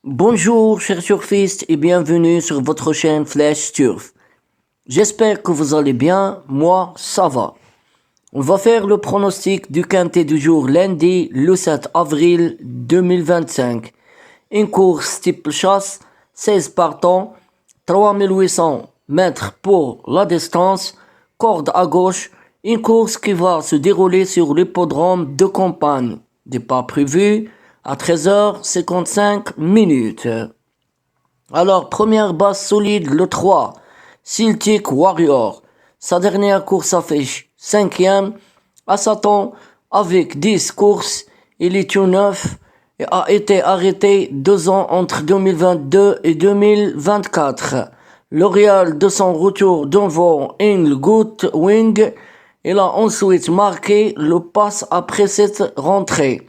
Bonjour chers surfistes et bienvenue sur votre chaîne Flash Surf. J'espère que vous allez bien, moi ça va. On va faire le pronostic du quintet du jour lundi le 7 avril 2025. Une course type chasse, 16 partants, 3800 mètres pour la distance, corde à gauche, une course qui va se dérouler sur l'hippodrome de campagne. Départ prévu à 13h55. Alors, première base solide, le 3, Celtic Warrior. Sa dernière course affiche 5e. À Satan, avec 10 courses, il est tout neuf et a été arrêté 2 ans entre 2022 et 2024. L'Oréal de son retour devant une Good Wing, il a ensuite marqué le pass après cette rentrée.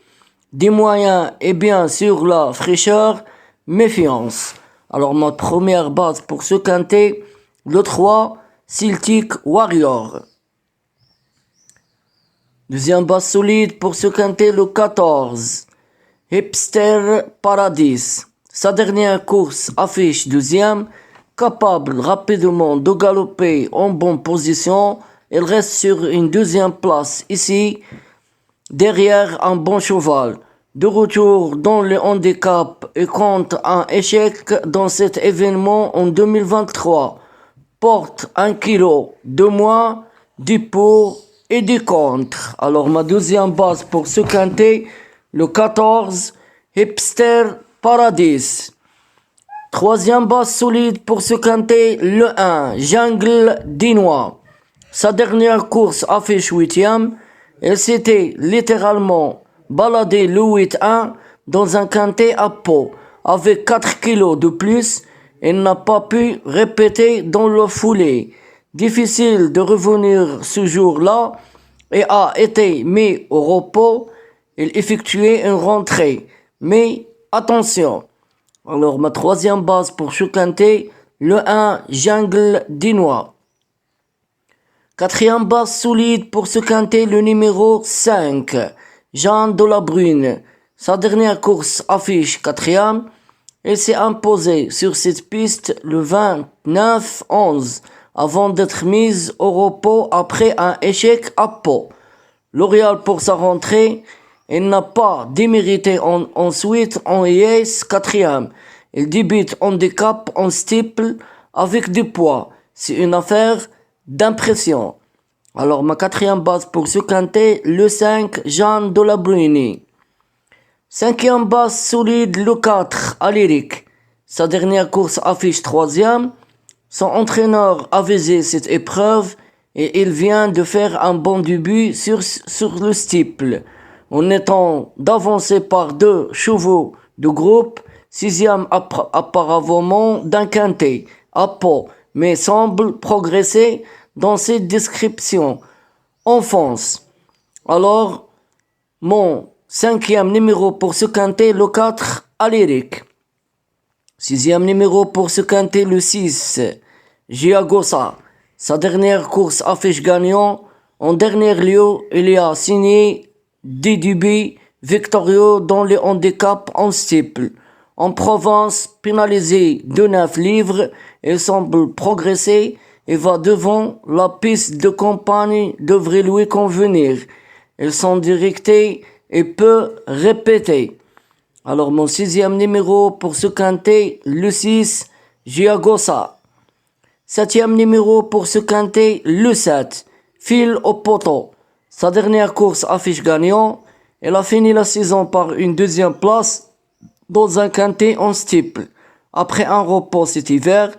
Des moyens et bien sûr la fraîcheur, méfiance. Alors ma première base pour ce quintet, le 3, Celtic Warrior. Deuxième base solide pour ce quintet, le 14, Hipster Paradis. Sa dernière course affiche deuxième, capable rapidement de galoper en bonne position. Il reste sur une deuxième place ici, derrière un bon cheval. De retour dans le handicap et compte un échec dans cet événement en 2023. Porte 1 kilo de moins, du pour et du contre. Alors ma deuxième base pour ce quintet, le 14, Hipster Paradis. Troisième base solide pour ce quintet, le 1, Jungle Dinois. Sa dernière course affiche 8e. Elle s'était littéralement baladée le 8-1 dans un quintet à Pau. Avec 4 kilos de plus, elle n'a pas pu répéter dans le foulée. Difficile de revenir ce jour-là et a été mis au repos. Il effectuait une rentrée. Mais attention. Alors ma troisième base pour ce quintet, le 1, Jungle Dinois. Quatrième base solide pour ce quintet, le numéro 5, Jean de la Brune. Sa dernière course affiche 4e. Il s'est imposé sur cette piste le 29-11 avant d'être mise au repos après un échec à Pau. L'Oréal pour sa rentrée, il n'a pas démérité ensuite en Yes 4e. Il débute handicap en steeple avec du poids. C'est une affaire d'impression. Alors ma quatrième base pour ce quintet, le 5, Jean de la Brune. Cinquième base solide, le 4, Aléric. Sa dernière course affiche 3e. Son entraîneur a visé cette épreuve et il vient de faire un bon début sur le steeple. En étant d'avancé par 2 chevaux de groupe, 6e apparemment d'un quintet à Pau, mais semble progresser dans ses descriptions. Enfance. Alors, mon 5e numéro pour ce quintet, le 4, Aléric. 6e numéro pour ce quintet, le 6, Giagosa. Sa dernière course affiche gagnant. En dernier lieu, il y a signé des débuts victorieux dans les handicaps en steeple. En Provence, pénalisé de 9 livres, il semble progresser et va devant. La piste de campagne devrait lui convenir. Ils sont directés et peut répéter. Alors mon 6e numéro pour ce quintet, le 6, Giagosa. 7e numéro pour ce quintet, le 7, Fil au poteau. Sa dernière course affiche gagnant. Elle a fini la saison par une deuxième place dans un quintet en steeple. Après un repos cet hiver,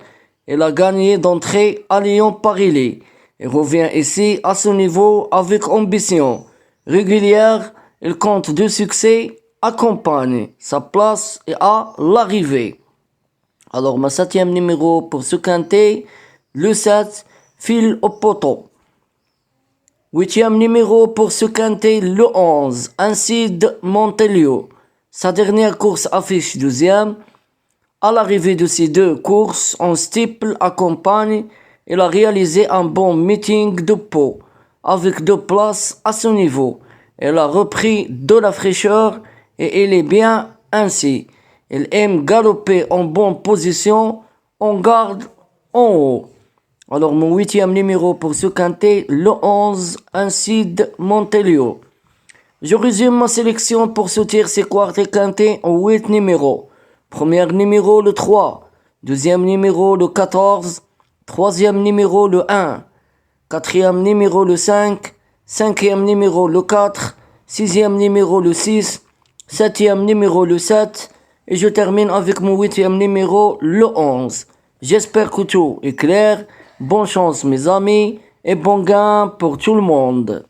elle a gagné d'entrée à Lyon-Paris. Elle revient ici à ce niveau avec ambition. Régulière, elle compte 2 succès, accompagne sa place et à l'arrivée. Alors ma 7e numéro pour ce quintet, le 7, Fil au poteau. 8e numéro pour ce quintet, le 11, Incide Montelio. Sa dernière course affiche 12e. À l'arrivée de ces 2 courses, en steeple accompagne, il a réalisé un bon meeting de Pau, avec 2 places à ce niveau. Elle a repris de la fraîcheur et elle est bien ainsi. Il aime galoper en bonne position, en garde, en haut. Alors mon huitième numéro pour ce quintet, le 11, Incide Montelio. Je résume ma sélection pour ce tiercé quartet quintet en 8 numéros. Premier numéro le 3, deuxième numéro le 14, troisième numéro le 1, quatrième numéro le 5, cinquième numéro le 4, sixième numéro le 6, septième numéro le 7 et je termine avec mon huitième numéro le 11. J'espère que tout est clair. Bonne chance mes amis et bon gain pour tout le monde.